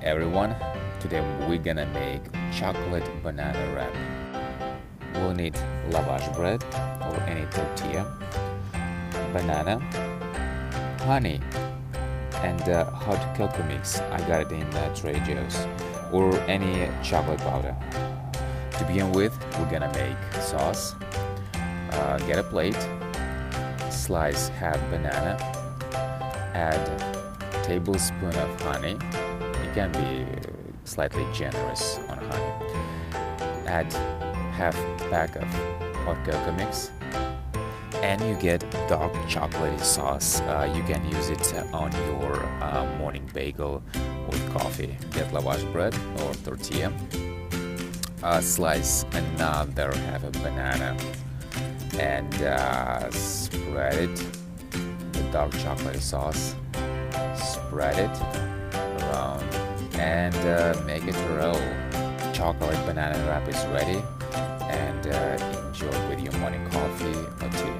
everyone, today we're gonna make chocolate banana wrap. We'll need lavash bread or any tortilla, banana, honey, and hot cocoa mix. I got it in Trader Joe's, or any chocolate powder. To begin with, we're gonna make sauce. Get a plate, slice half banana, add tablespoon of honey. You can be slightly generous on honey. Add half pack of hot cocoa mix, and you get dark chocolatey sauce. You can use it on your morning bagel with coffee. Get lavash bread or tortilla. Slice another half a banana and spread it with dark chocolate sauce. Spread it around and make it roll. Chocolate banana wrap is ready, and enjoy with your morning coffee or tea.